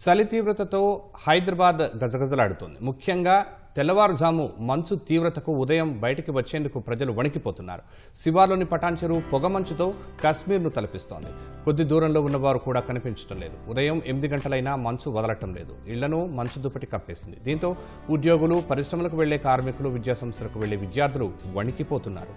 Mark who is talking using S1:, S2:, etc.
S1: చలి తీవ్రతతో హైదరాబాద్ గజగజలాడుతోంది. ముఖ్యంగా తెల్లవారుజాము మంచు తీవ్రతకు ఉదయం బయటికి వచ్చేందుకు ప్రజలు వణికిపోతున్నారు. శివార్లోని పటాన్ చెరువు పొగమంచుతో కాశ్మీర్ను తలపిస్తోంది. కొద్ది దూరంలో ఉన్నవారు కూడా కనిపించడం లేదు. ఉదయం 8 గంటలైనా మంచు వదలటం లేదు. ఇళ్లను మంచు దుప్పటి కప్పేసింది. దీంతో ఉద్యోగులు, పరిశ్రమలకు వెళ్లే కార్మికులు, విద్యాసంస్థలకు వెళ్లే విద్యార్థులు వణికిపోతున్నారు.